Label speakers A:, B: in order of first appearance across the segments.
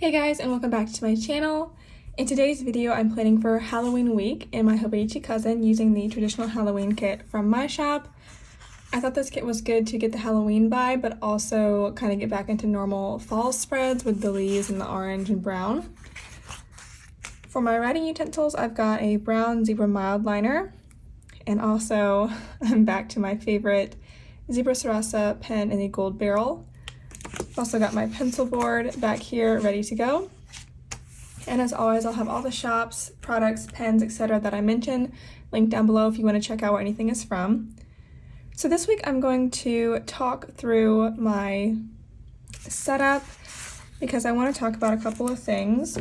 A: Hey guys, and welcome back to my channel. In today's video, I'm planning for Halloween week in my Hobonichi cousin using the traditional Halloween kit from my shop. I thought this kit was good to get the Halloween vibe, but also kind of get back into normal fall spreads with the leaves and the orange and brown. For my writing utensils, I've got a brown zebra mild liner, and also I'm back to my favorite Zebra Sarasa pen in a gold barrel. Also got my pencil board back here ready to go. And as always, I'll have all the shops, products, pens, etc. that I mentioned linked down below if you want to check out where anything is from. So this week I'm going to talk through my setup because I want to talk about a couple of things.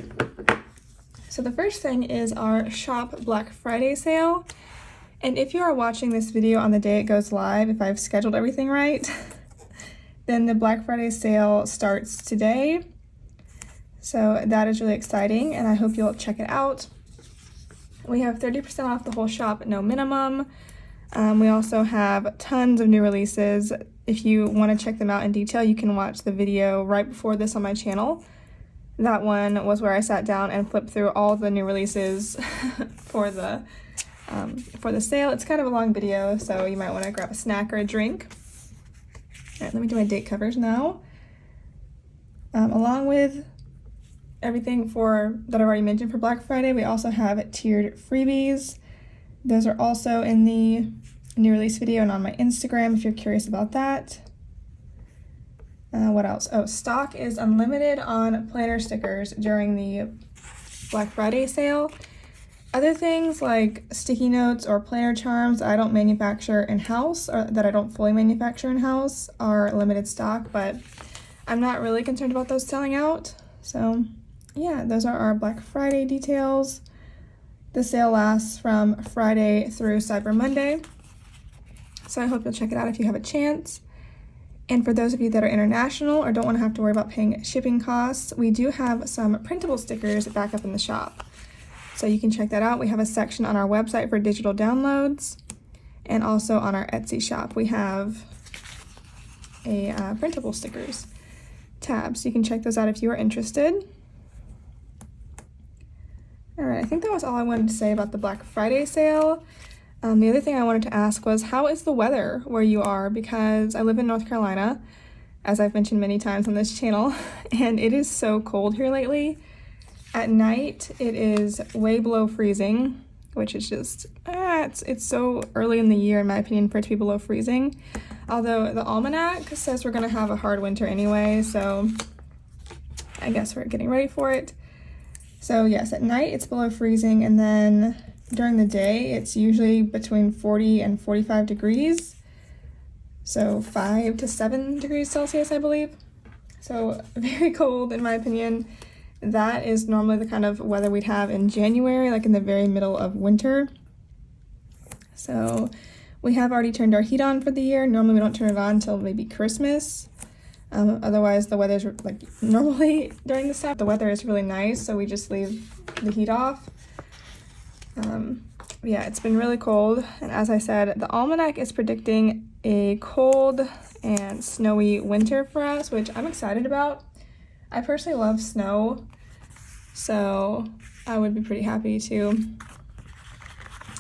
A: So the first thing is our shop Black Friday sale. And if you are watching this video on the day it goes live, if I've scheduled everything right, then the Black Friday sale starts today. So that is really exciting, and I hope you'll check it out. We have 30% off the whole shop, no minimum. We also have tons of new releases. If you want to check them out in detail, you can watch the video right before this on my channel. That one was where I sat down and flipped through all the new releases for the sale. It's kind of a long video, so you might want to grab a snack or a drink. All right, let me do my date covers now. Along with everything that I've already mentioned for Black Friday, we also have tiered freebies. Those are also in the new release video and on my Instagram if you're curious about that. What else? Oh, stock is unlimited on planner stickers during the Black Friday sale. Other things like sticky notes or planner charms I don't manufacture in-house, or that I don't fully manufacture in-house, are limited stock, but I'm not really concerned about those selling out. So yeah, those are our Black Friday details. The sale lasts from Friday through Cyber Monday, so I hope you'll check it out if you have a chance. And for those of you that are international or don't want to have to worry about paying shipping costs, we do have some printable stickers back up in the shop. So you can check that out. We have a section on our website for digital downloads, and also on our Etsy shop we have a printable stickers tab, so you can check those out if you are interested. All right, I think that was all I wanted to say about the Black Friday sale. The other thing I wanted to ask was, how is the weather where you are? Because I live in North Carolina, as I've mentioned many times on this channel, and it is so cold here lately. At night, it is way below freezing, which is just, it's so early in the year, in my opinion, for it to be below freezing. Although the almanac says we're going to have a hard winter anyway, so I guess we're getting ready for it. So yes, at night it's below freezing, and then during the day it's usually between 40 and 45 degrees. So 5 to 7 degrees Celsius, I believe. So very cold in my opinion. That is normally the kind of weather we'd have in January, like in the very middle of winter. So we have already turned our heat on for the year. Normally we don't turn it on until maybe Christmas. Otherwise the weather's like normally during this time, the weather is really nice, so we just leave the heat off. Yeah, it's been really cold, and as I said, the almanac is predicting a cold and snowy winter for us, which I'm excited about. I personally love snow, so I would be pretty happy to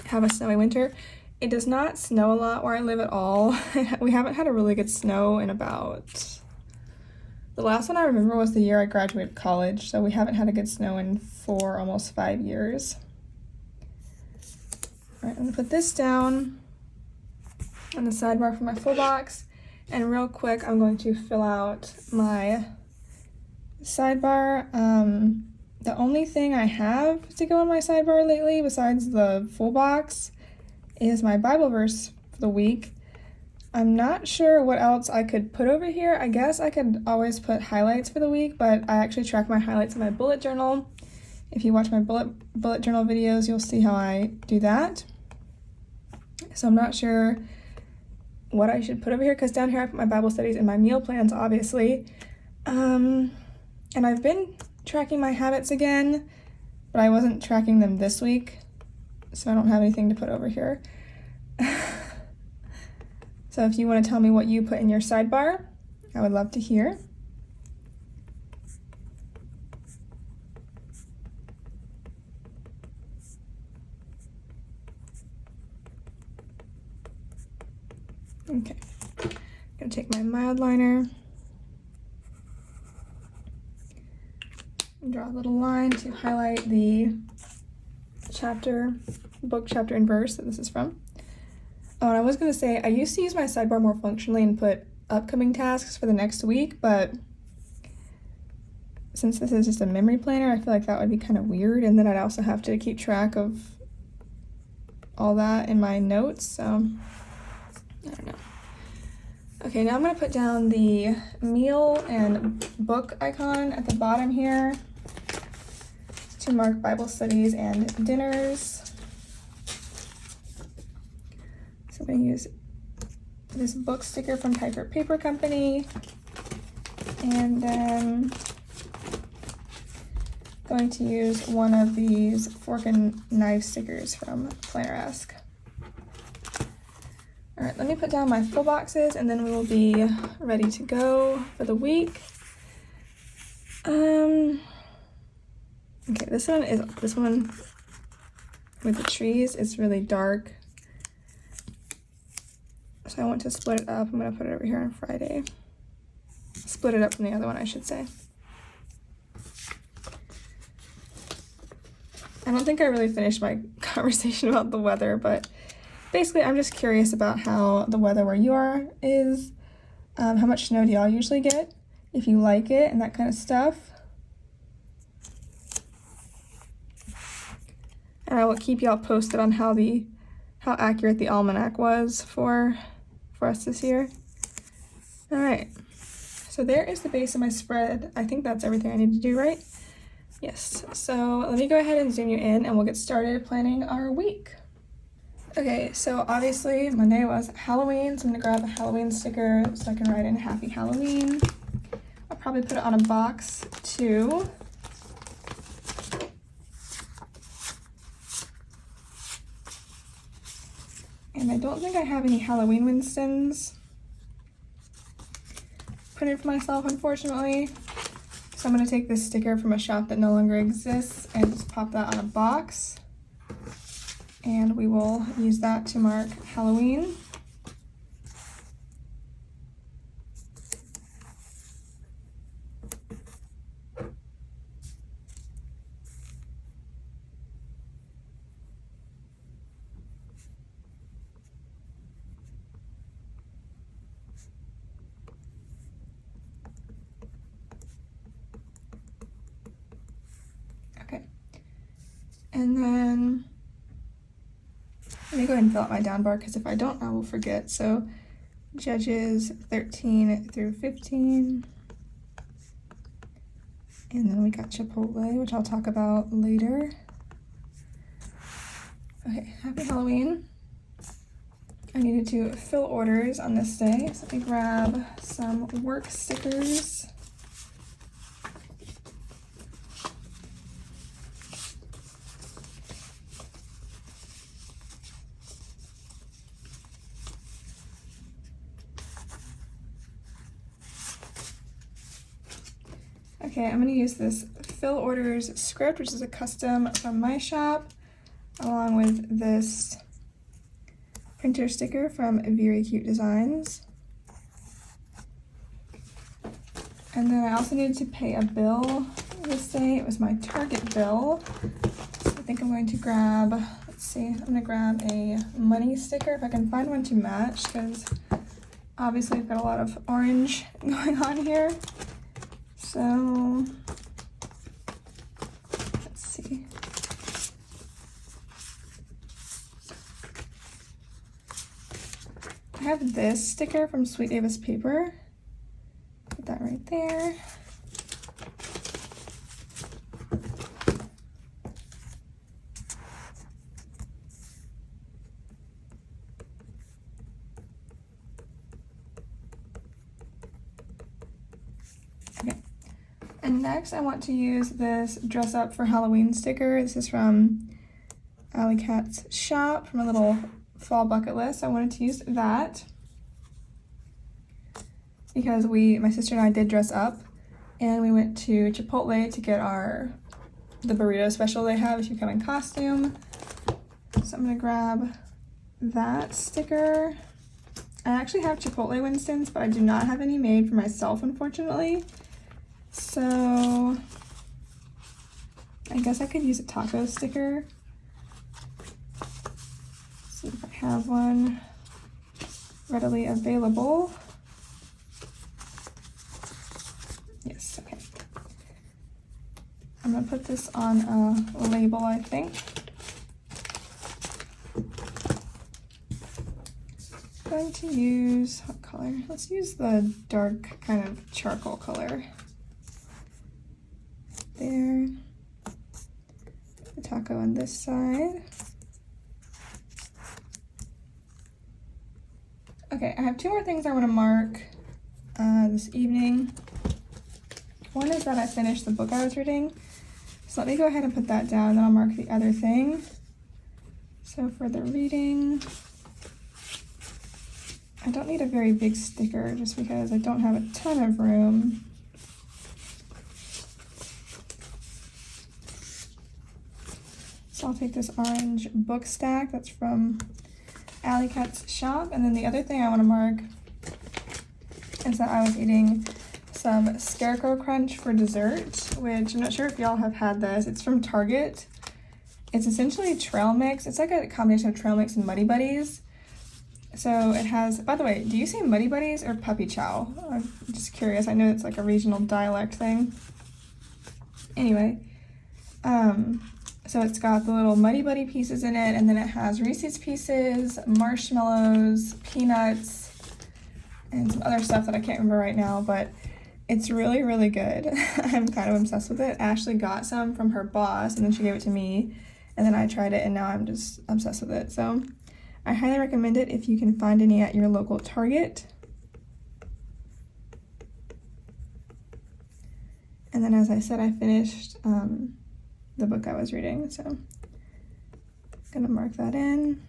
A: have a snowy winter. It does not snow a lot where I live at all. We haven't had a really good snow in about... The last one I remember was the year I graduated college, so we haven't had a good snow in almost 5 years. All right, I'm gonna put this down on the sidebar for my full box, and real quick I'm going to fill out my sidebar. The only thing I have to go on my sidebar lately, besides the full box, is my Bible verse for the week. I'm not sure what else I could put over here. I guess I could always put highlights for the week, but I actually track my highlights in my bullet journal. If you watch my bullet journal videos, you'll see how I do that. So I'm not sure what I should put over here, because down here I put my Bible studies and my meal plans, obviously. And I've been tracking my habits again, but I wasn't tracking them this week, so I don't have anything to put over here. So if you want to tell me what you put in your sidebar, I would love to hear. Okay, I'm gonna take my mild liner and draw a little line to highlight the book chapter and verse that this is from. Oh, and I was gonna say, I used to use my sidebar more functionally and put upcoming tasks for the next week, but since this is just a memory planner, I feel like that would be kind of weird, and then I'd also have to keep track of all that in my notes, so I don't know. Okay, now I'm gonna put down the meal and book icon at the bottom here to mark Bible studies and dinners. So I'm gonna use this book sticker from Piper Paper Company, and then going to use one of these fork and knife stickers from Planner-esque. All right, let me put down my full boxes and then we will be ready to go for the week. Okay, this one with the trees is really dark. So I want to split it up. I'm gonna put it over here on Friday. Split it up from the other one, I should say. I don't think I really finished my conversation about the weather, but basically I'm just curious about how the weather where you are is. How much snow do y'all usually get? If you like it and that kind of stuff. And I will keep y'all posted on how accurate the almanac was for us this year. All right, so there is the base of my spread. I think that's everything I need to do, right? Yes, so let me go ahead and zoom you in and we'll get started planning our week. Okay, so obviously Monday was Halloween, so I'm gonna grab a Halloween sticker so I can write in Happy Halloween. I'll probably put it on a box too. And I don't think I have any Halloween Winstons printed for myself, unfortunately. So I'm going to take this sticker from a shop that no longer exists and just pop that on a box. And we will use that to mark Halloween. Okay, and then let me go ahead and fill out my down bar because if I don't, I will forget. So Judges 13 through 15. And then we got Chipotle, which I'll talk about later. Okay, Happy Halloween. I needed to fill orders on this day, so let me grab some work stickers. Okay, I'm gonna use this fill orders script, which is a custom from my shop, along with this printer sticker from Very Cute Designs. And then I also needed to pay a bill this day. It was my Target bill. So I think I'm going to grab, let's see, I'm gonna grab a money sticker if I can find one to match, because obviously I've got a lot of orange going on here. So, let's see. I have this sticker from Sweet Davis Paper. Put that right there. Okay. And next I want to use this Dress Up for Halloween sticker. This is from Alley Cat's shop, from a little fall bucket list. I wanted to use that because my sister and I did dress up and we went to Chipotle to get the burrito special they have if you come in costume. So I'm gonna grab that sticker. I actually have Chipotle Winston's, but I do not have any made for myself, unfortunately. So I guess I could use a taco sticker. See if I have one readily available. Yes, okay. I'm gonna put this on a label, I think. I'm going to use, what color? Let's use the dark kind of charcoal color. There. The taco on this side. Okay, I have two more things I want to mark this evening. One is that I finished the book I was reading. So let me go ahead and put that down, then I'll mark the other thing. So for the reading, I don't need a very big sticker just because I don't have a ton of room. So I'll take this orange book stack that's from Alley Cat's shop. And then the other thing I want to mark is that I was eating some Scarecrow Crunch for dessert, which I'm not sure if y'all have had this. It's from Target. It's essentially trail mix. It's like a combination of trail mix and Muddy Buddies. So it has, by the way, do you say Muddy Buddies or Puppy Chow? I'm just curious. I know it's like a regional dialect thing. Anyway, so it's got the little Muddy Buddy pieces in it, and then it has Reese's Pieces, marshmallows, peanuts, and some other stuff that I can't remember right now, but it's really, really good. I'm kind of obsessed with it. Ashley got some from her boss, and then she gave it to me, and then I tried it, and now I'm just obsessed with it. So I highly recommend it if you can find any at your local Target. And then, as I said, I finished the book I was reading, so I'm gonna mark that in.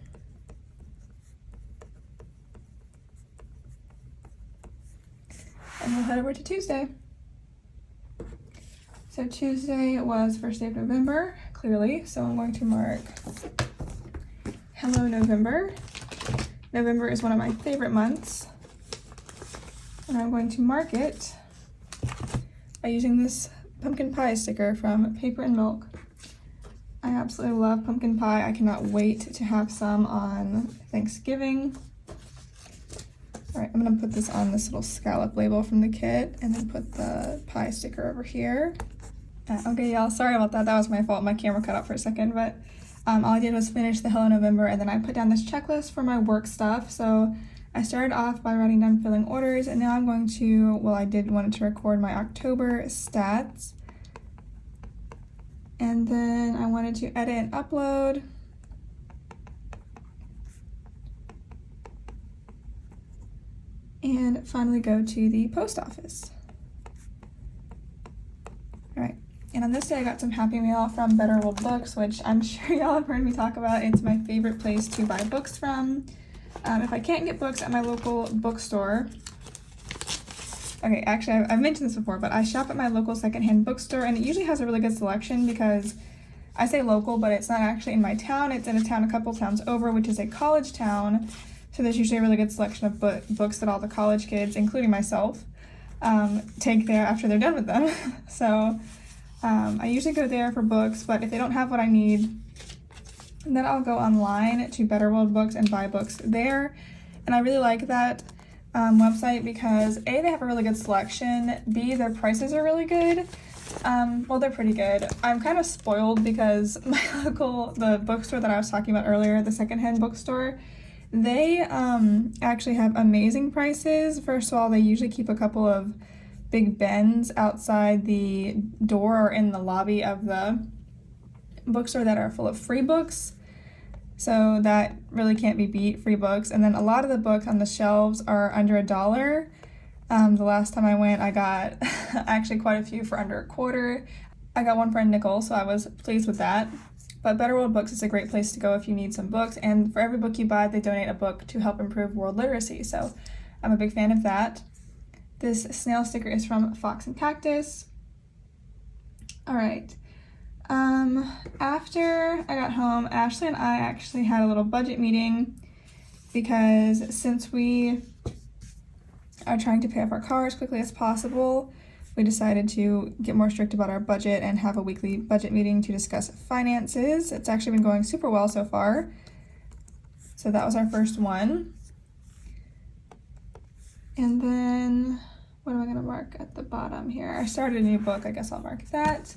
A: And we'll head over to Tuesday. So Tuesday was first day of November, clearly, so I'm going to mark Hello November. November is one of my favorite months, and I'm going to mark it by using this pumpkin pie sticker from Paper and Milk. I absolutely love pumpkin pie. I cannot wait to have some on Thanksgiving. All right, I'm gonna put this on this little scallop label from the kit and then put the pie sticker over here. Okay, y'all, sorry about that. That was my fault. My camera cut out for a second, but all I did was finish the Hello November, and then I put down this checklist for my work stuff. So I started off by writing down filling orders, and now I'm going to, well, I did want to record my October stats. And then I wanted to edit and upload. And finally go to the post office. All right, and on this day I got some Happy Mail from Better World Books, which I'm sure y'all have heard me talk about. It's my favorite place to buy books from. If I can't get books at my local bookstore, okay, actually I've mentioned this before, but I shop at my local secondhand bookstore, and it usually has a really good selection because I say local, but it's not actually in my town. It's in a town a couple towns over, which is a college town. So there's usually a really good selection of books that all the college kids, including myself, take there after they're done with them. So I usually go there for books, but if they don't have what I need, then I'll go online to Better World Books and buy books there. And I really like that website because A, they have a really good selection, B, their prices are really good. Well, they're pretty good. I'm kind of spoiled because my local, the bookstore that I was talking about earlier, the secondhand bookstore, they actually have amazing prices. First of all, they usually keep a couple of big bins outside the door or in the lobby of the bookstore that are full of free books. So that really can't be beat, free books. And then a lot of the books on the shelves are under $1. The last time I went, I got actually quite a few for under $0.25. I got one for $0.05, so I was pleased with that. But Better World Books is a great place to go if you need some books, and for every book you buy, they donate a book to help improve world literacy, so I'm a big fan of that. This snail sticker is from Fox and Cactus. All right. After I got home, Ashley and I actually had a little budget meeting, because since we are trying to pay off our car as quickly as possible, we decided to get more strict about our budget and have a weekly budget meeting to discuss finances. It's actually been going super well so far. So that was our first one. And then, what am I gonna mark at the bottom here? I started a new book, I guess I'll mark that.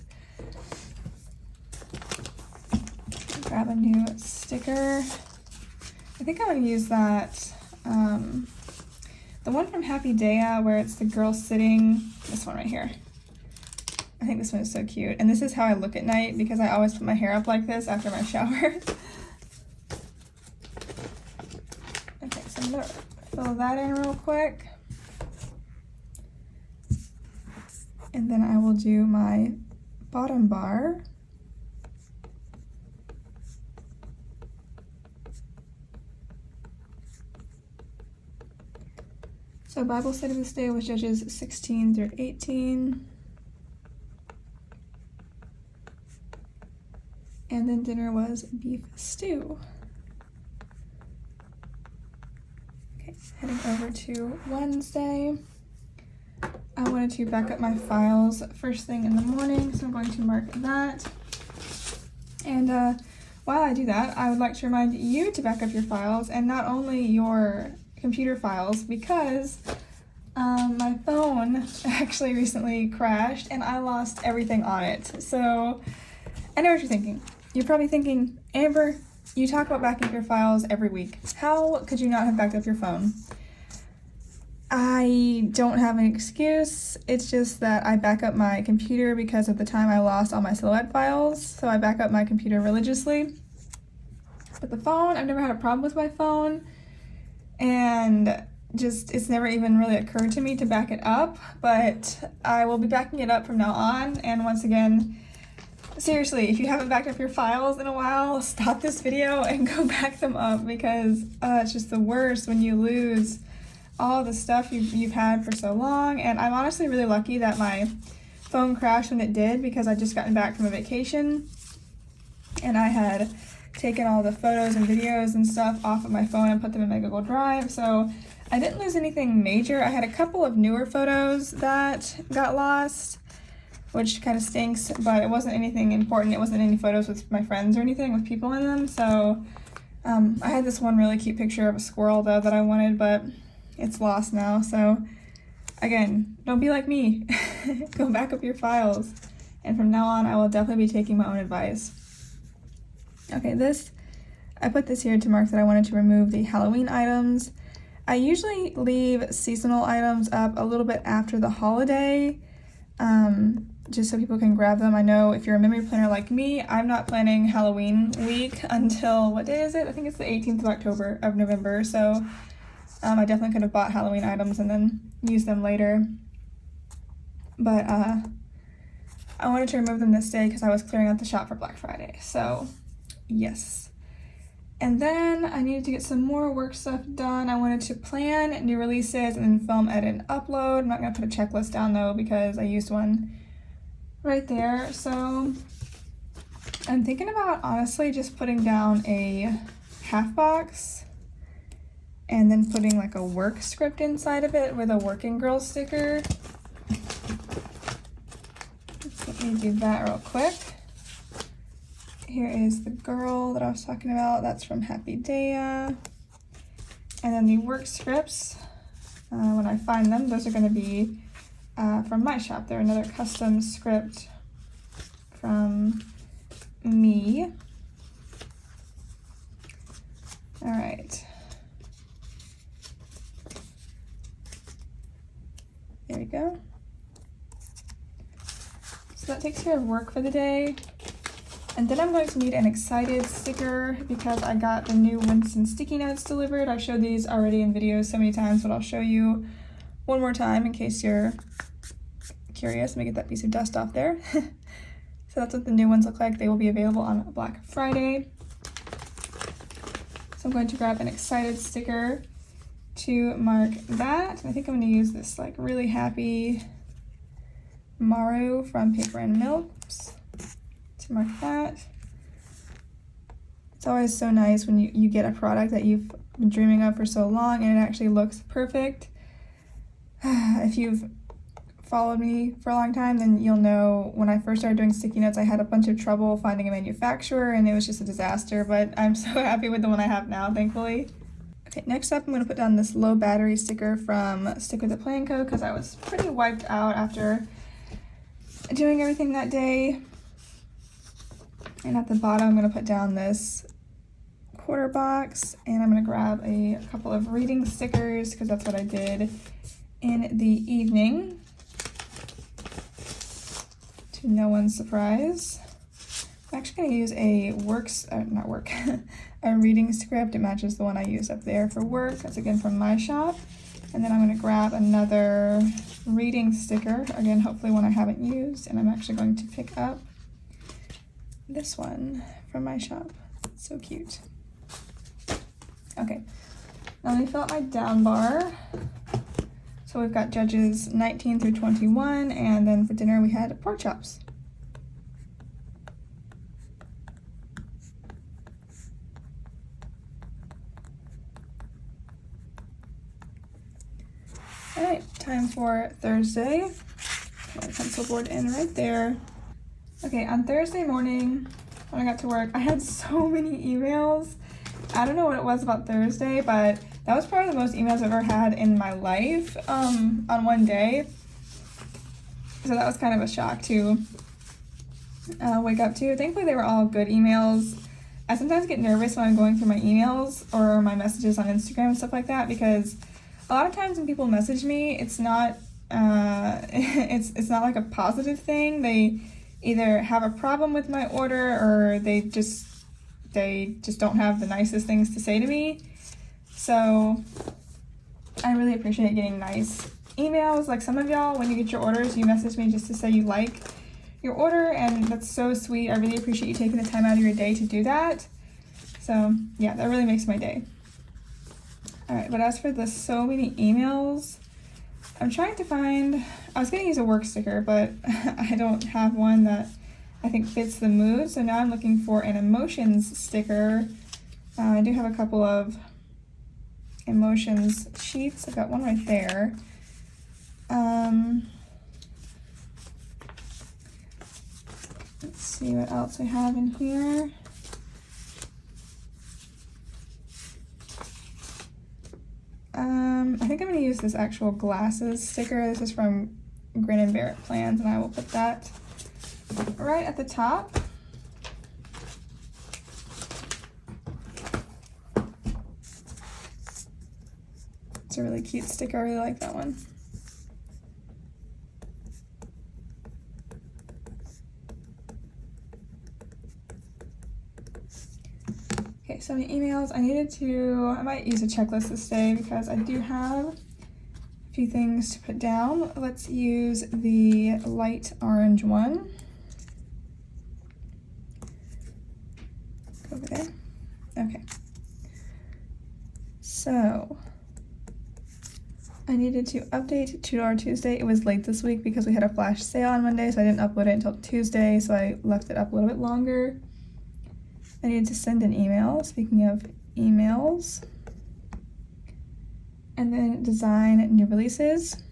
A: Grab a new sticker. I think I'm gonna use that, the one from Happy Daya where it's the girl sitting, this one right here. I think this one is so cute. And this is how I look at night because I always put my hair up like this after my shower. Okay, so I'm gonna fill that in real quick. And then I will do my bottom bar. So Bible study this day was Judges 16 through 18. And then dinner was beef stew. Okay, heading over to Wednesday. I wanted to back up my files first thing in the morning, so I'm going to mark that. And while I do that, I would like to remind you to back up your files, and not only your computer files, because my phone actually recently crashed and I lost everything on it. So I know what you're thinking. You're probably thinking, Amber, you talk about backing up your files every week. How could you not have backed up your phone? I don't have an excuse. It's just that I back up my computer because of the time I lost all my Silhouette files. So I back up my computer religiously. But the phone, I've never had a problem with my phone. And just, it's never even really occurred to me to back it up. But I will be backing it up from now on. And once again, seriously, if you haven't backed up your files in a while, stop this video and go back them up, because it's just the worst when you lose all the stuff you've had for so long. And I'm honestly really lucky that my phone crashed when it did, because I'd just gotten back from a vacation and I had taken all the photos and videos and stuff off of my phone and put them in my Google Drive. So I didn't lose anything major. I had a couple of newer photos that got lost, which kind of stinks, but it wasn't anything important. It wasn't any photos with my friends or anything with people in them. So I had this one really cute picture of a squirrel though that I wanted, but it's lost now. So again, don't be like me. Go back up your files. And from now on, I will definitely be taking my own advice. Okay, I put this here to mark that I wanted to remove the Halloween items. I usually leave seasonal items up a little bit after the holiday, just so people can grab them. I know if you're a memory planner like me, I'm not planning Halloween week until, what day is it? I think it's the 18th of November. So I definitely could have bought Halloween items and then used them later. But I wanted to remove them this day because I was clearing out the shop for Black Friday. So yes. And then I needed to get some more work stuff done. I wanted to plan new releases and then film, edit, and upload. I'm not going to put a checklist down though because I used one right there. So I'm thinking about honestly just putting down a half box and then putting like a work script inside of it with a working girl sticker. Let me do that real quick. Here is the girl that I was talking about. That's from Happy Daya. And then the work scripts, when I find them, those are going to be from my shop. They're another custom script from me. All right. There we go. So that takes care of work for the day. And then I'm going to need an excited sticker because I got the new Winston sticky notes delivered. I've showed these already in videos so many times, but I'll show you one more time in case you're curious. Let me get that piece of dust off there. So that's what the new ones look like. They will be available on Black Friday. So I'm going to grab an excited sticker to mark that. And I think I'm going to use this like really happy Maru from Paper and Milks to mark that. It's always so nice when you get a product that you've been dreaming of for so long and it actually looks perfect. If you've followed me for a long time, then you'll know when I first started doing sticky notes, I had a bunch of trouble finding a manufacturer and it was just a disaster, but I'm so happy with the one I have now, thankfully. Okay, next up I'm going to put down this low battery sticker from Stick With The Plan Co. because I was pretty wiped out after doing everything that day. And at the bottom I'm going to put down this quarter box, and I'm going to grab a couple of reading stickers because that's what I did in the evening, to no one's surprise. I'm actually going to use a reading script. It matches the one I used up there for work. That's again from my shop. And then I'm going to grab another reading sticker, again hopefully one I haven't used, and I'm actually going to pick up this one from my shop. It's so cute. Okay, now let me fill out my down bar. So we've got judges 19 through 21, and then for dinner we had pork chops. All right, time for Thursday. Put my pencil board in right there. Okay, on Thursday morning when I got to work, I had so many emails. I don't know what it was about Thursday, but that was probably the most emails I've ever had in my life on one day. So that was kind of a shock to wake up to. Thankfully, they were all good emails. I sometimes get nervous when I'm going through my emails or my messages on Instagram and stuff like that, because a lot of times when people message me, it's not it's not like a positive thing. They either have a problem with my order or they just don't have the nicest things to say to me. So I really appreciate getting nice emails. Like some of y'all, when you get your orders, you message me just to say you like your order, and that's so sweet. I really appreciate you taking the time out of your day to do that. So yeah, that really makes my day. All right, but as for the so many emails, I'm trying to find, I was gonna use a work sticker, but I don't have one that I think fits the mood, so now I'm looking for an emotions sticker. I do have a couple of emotions sheets. I've got one right there. Let's see what else I have in here. I think I'm going to use this actual glasses sticker. This is from Grin and Bear It Plans, and I will put that right at the top. It's a really cute sticker. I really like that one. Okay, so my emails, I might use a checklist this day because I do have a few things to put down. Let's use the light orange one. Go over there. Okay. So I needed to update $2 Tuesday. It was late this week because we had a flash sale on Monday, so I didn't upload it until Tuesday, so I left it up a little bit longer. I needed to send an email, speaking of emails, and then design new releases.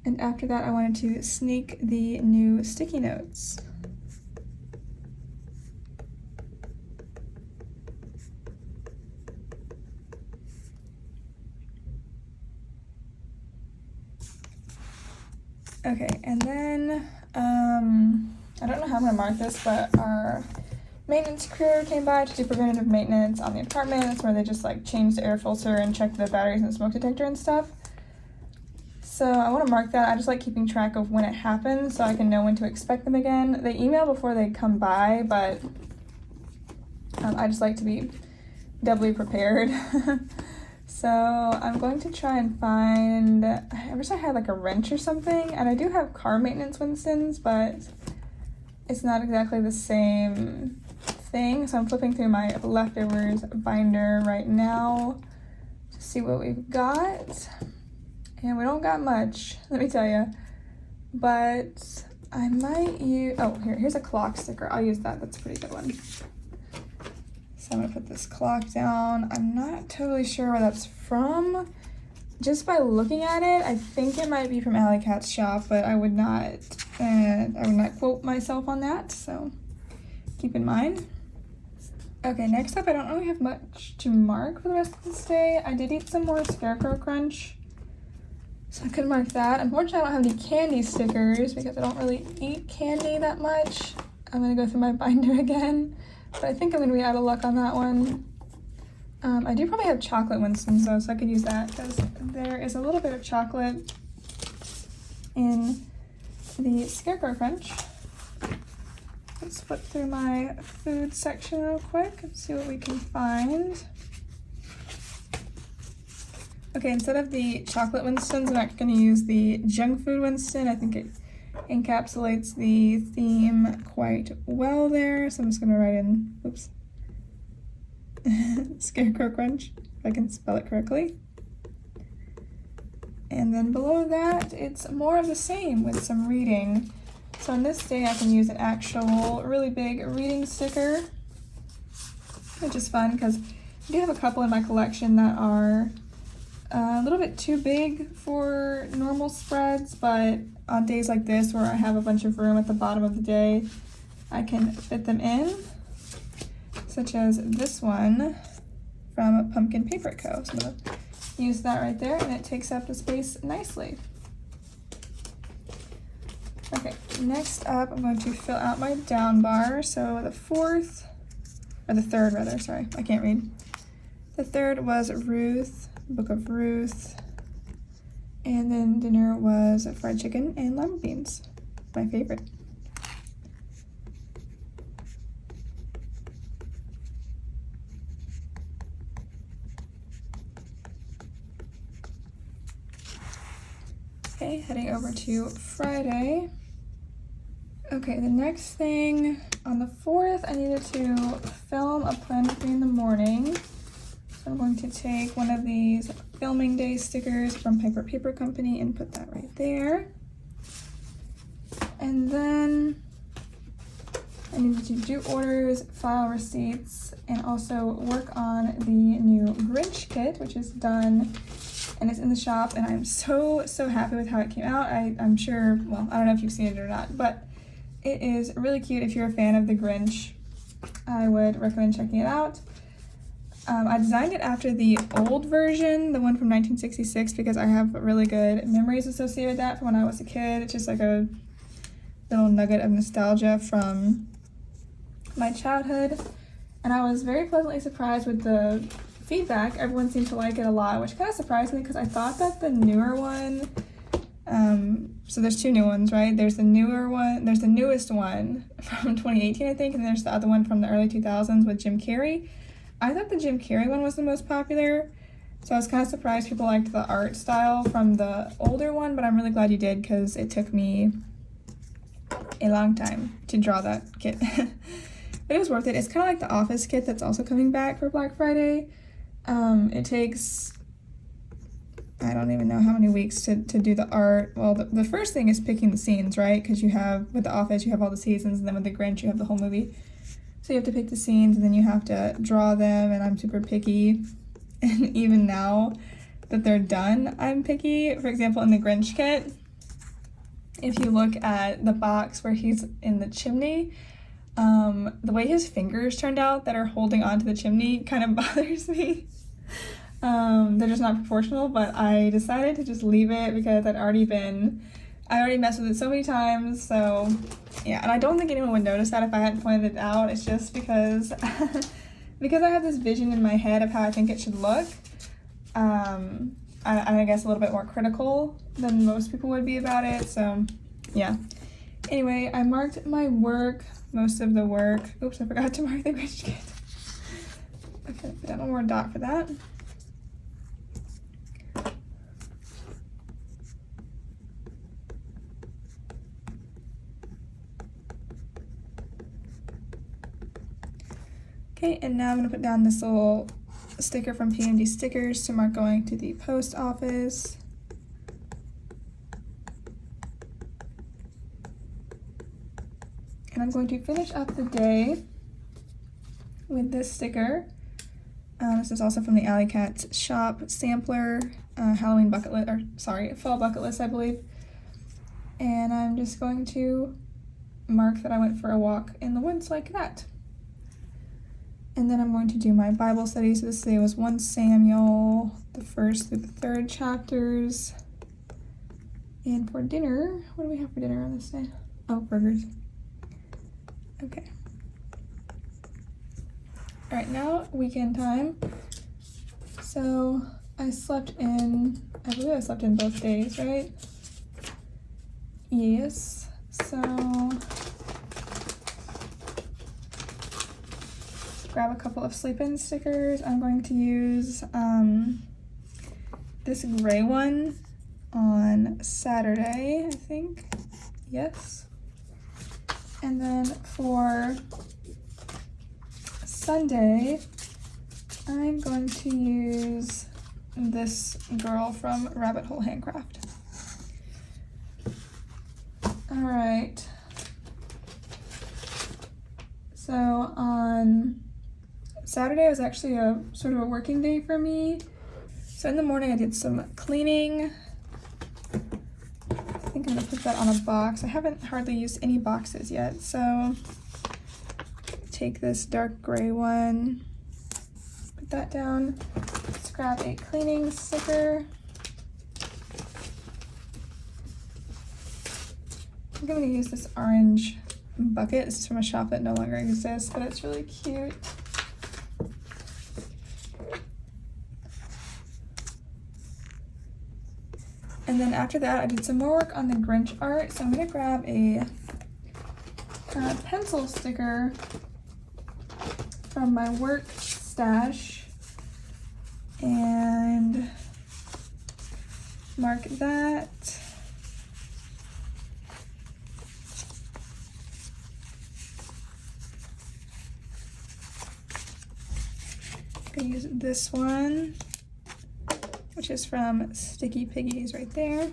A: And after that, I wanted to sneak the new sticky notes. Okay, and then, I don't know how I'm gonna mark this, but our maintenance crew came by to do preventative maintenance on the apartment. That's where they just like change the air filter and check the batteries and the smoke detector and stuff. So I want to mark that. I just like keeping track of when it happens so I can know when to expect them again. They email before they come by, but I just like to be doubly prepared. So I'm going to try and find, I wish I had like a wrench or something, and I do have car maintenance Winston's, but it's not exactly the same thing. So I'm flipping through my leftovers binder right now to see what we've got. And we don't got much, let me tell you. But I might use, oh, here's a clock sticker. I'll use that. That's a pretty good one. So I'm gonna put this clock down. I'm not totally sure where that's from. Just by looking at it, I think it might be from Alley Cat's shop, but I would not quote myself on that, so keep in mind. Okay, next up, I don't really have much to mark for the rest of this day. I did eat some more Scarecrow Crunch, so I could mark that. Unfortunately, I don't have any candy stickers because I don't really eat candy that much. I'm gonna go through my binder again, but I think I'm gonna be out of luck on that one. I do probably have chocolate Winston's though, so I could use that because there is a little bit of chocolate in the Scarecrow Crunch. Let's flip through my food section real quick and see what we can find. Okay, instead of the chocolate Winston's, I'm actually going to use the junk food Winston. I think it encapsulates the theme quite well there, so I'm just going to write in, oops, Scarecrow Crunch, if I can spell it correctly. And then below that, it's more of the same with some reading. So on this day, I can use an actual really big reading sticker, which is fun because I do have a couple in my collection that are a little bit too big for normal spreads, but on days like this where I have a bunch of room at the bottom of the day, I can fit them in, such as this one from Pumpkin Paper Co. So I'm going to use that right there, and it takes up the space nicely. Okay, next up, I'm going to fill out my down bar. So the third rather, sorry, I can't read. The third was Ruth, Book of Ruth, and then dinner was fried chicken and lima beans, my favorite. Okay, heading over to Friday. Okay, the next thing, on the 4th, I needed to film a plan with me in the morning. So I'm going to take one of these filming day stickers from Piper Paper Company and put that right there. And then I needed to do orders, file receipts, and also work on the new Grinch kit, which is done and it's in the shop, and I'm so happy with how it came out. I'm sure, well, I don't know if you've seen it or not, but it is really cute. If you're a fan of the Grinch, I would recommend checking it out. I designed it after the old version, the one from 1966, because I have really good memories associated with that from when I was a kid. It's just like a little nugget of nostalgia from my childhood, and I was very pleasantly surprised with the feedback. Everyone seemed to like it a lot, which kind of surprised me because I thought that the newer one, so there's two new ones, right? There's the newer one, there's the newest one from 2018, I think, and there's the other one from the early 2000s with Jim Carrey. I thought the Jim Carrey one was the most popular, so I was kind of surprised people liked the art style from the older one, but I'm really glad you did because it took me a long time to draw that kit. But it was worth it. It's kind of like the Office kit that's also coming back for Black Friday. It takes, I don't even know how many weeks to do the art. Well, the first thing is picking the scenes, right? Because you have, with the Office, you have all the seasons, and then with the Grinch, you have the whole movie. So you have to pick the scenes, and then you have to draw them, and I'm super picky. And even now that they're done, I'm picky. For example, in the Grinch kit, if you look at the box where he's in the chimney, the way his fingers turned out that are holding onto the chimney kind of bothers me. They're just not proportional, but I decided to just leave it because I already messed with it so many times, so yeah, and I don't think anyone would notice that if I hadn't pointed it out. It's just because because I have this vision in my head of how I think it should look. I guess a little bit more critical than most people would be about it, so yeah. Anyway, I marked my work, most of the work. Oops, I forgot to mark the Grinch kit. Okay, put down one more dot for that. Okay, and now I'm going to put down this little sticker from PMD Stickers to mark going to the post office. And I'm going to finish up the day with this sticker. This is also from the Alley Cats shop sampler, Halloween bucket list, or sorry, fall bucket list, I believe. And I'm just going to mark that I went for a walk in the woods like that. And then I'm going to do my Bible study. So this day was 1 Samuel, the 1st through the 3rd chapters. And for dinner, what do we have for dinner on this day? Oh, burgers. Okay. All right, now weekend time. So I believe I slept in both days, right? Yes. So grab a couple of sleep-in stickers. I'm going to use this gray one on Saturday, I think. Yes. And then for Sunday, I'm going to use this girl from Rabbit Hole Handcraft. All right. So on Saturday was actually a sort of a working day for me. So in the morning I did some cleaning. I think I'm gonna put that on a box. I haven't hardly used any boxes yet, so take this dark gray one, put that down. Let's grab a cleaning sticker. I'm gonna use this orange bucket. This is from a shop that no longer exists, but it's really cute. And then after that, I did some more work on the Grinch art. So I'm gonna grab a pencil sticker from my work stash and mark that. I'm gonna use this one, which is from Sticky Piggies right there.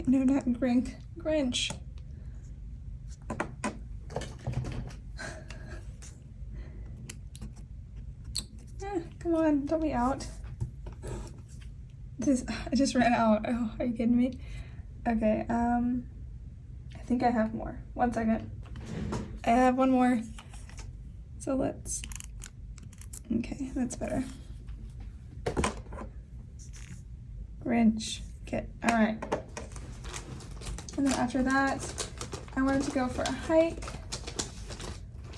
A: No, not Grinch. Come on, don't be out. I just ran out. Oh, are you kidding me? Okay, I think I have more. 1 second. I have one more. So okay, that's better. Grinch kit. All right. And then after that, I wanted to go for a hike.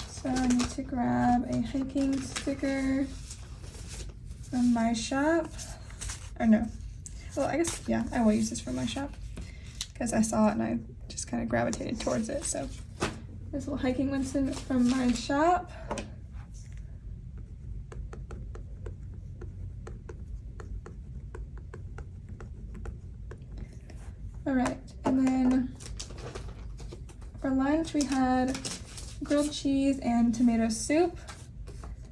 A: So I need to grab a hiking sticker from my shop. Or no. Well, I guess, yeah, I will use this from my shop because I saw it and I just kind of gravitated towards it. So this little hiking Winston from my shop. All right, and then for lunch we had grilled cheese and tomato soup.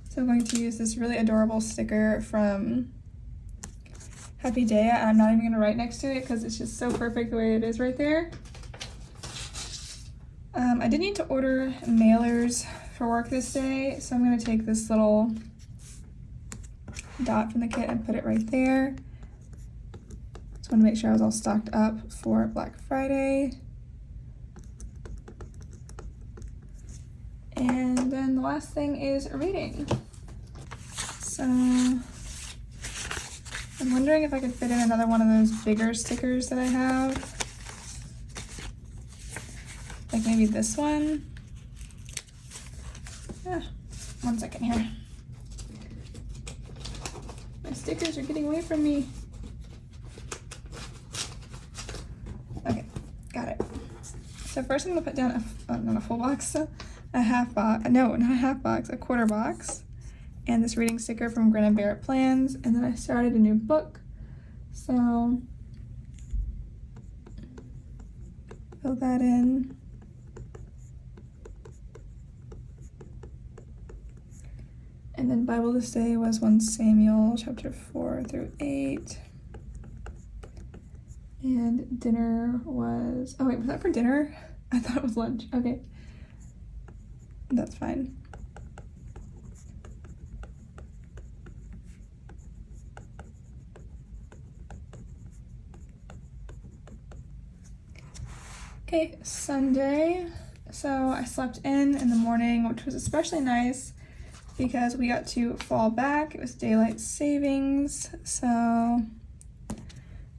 A: So I'm going to use this really adorable sticker from Happy Day, and I'm not even going to write next to it because it's just so perfect the way it is right there. I did need to order mailers for work this day, so I'm going to take this little dot from the kit and put it right there. Just want to make sure I was all stocked up for Black Friday. And then the last thing is reading. So I'm wondering if I could fit in another one of those bigger stickers that I have. Like maybe this one. 1 second here. My stickers are getting away from me. Okay, got it. So first I'm gonna put down not a full box, a half box, no, not a half box, a quarter box. And this reading sticker from Grin and Bear It Plans. And then I started a new book. So fill that in. And then Bible this day was 1 Samuel chapter 4 through 8. And dinner was, oh wait, was that for dinner? I thought it was lunch. Okay. That's fine. Okay, Sunday. So I slept in the morning, which was especially nice because we got to fall back. It was daylight savings, so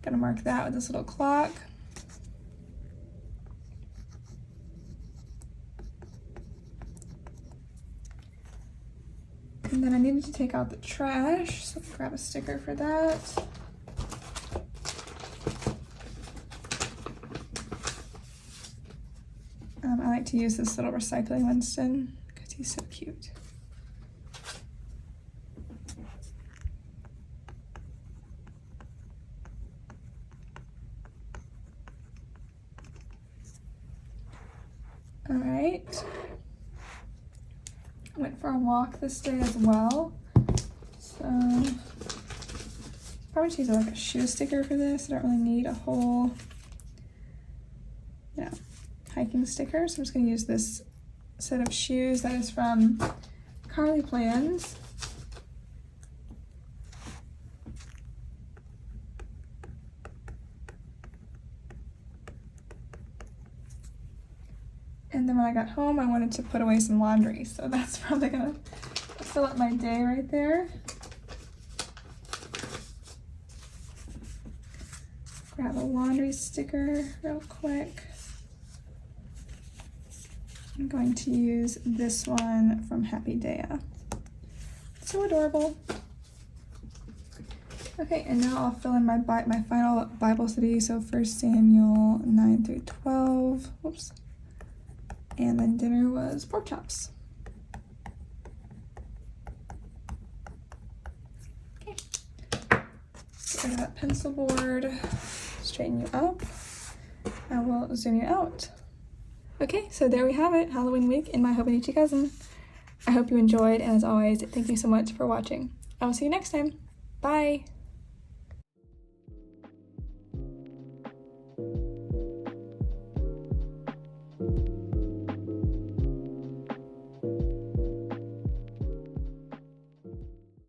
A: gonna mark that with this little clock. And then I needed to take out the trash, so grab a sticker for that. I like to use this little recycling Winston because he's so cute. All right. Went for a walk this day as well. So probably choose like a shoe sticker for this. I don't really need a whole, hiking sticker. So I'm just gonna use this set of shoes that is from Carly Plans. And then when I got home, I wanted to put away some laundry. So that's probably gonna fill up my day right there. Grab a laundry sticker real quick. I'm going to use this one from Happy Daya. So adorable. Okay, and now I'll fill in my final Bible study. So 1 Samuel 9 through 12. Whoops. And then dinner was pork chops. Okay. Get rid of that pencil board. Straighten you up. I will zoom you out. Okay, so there we have it, Halloween week in my Hobonichi cousin. I hope you enjoyed, and as always, thank you so much for watching. I will see you next time. Bye!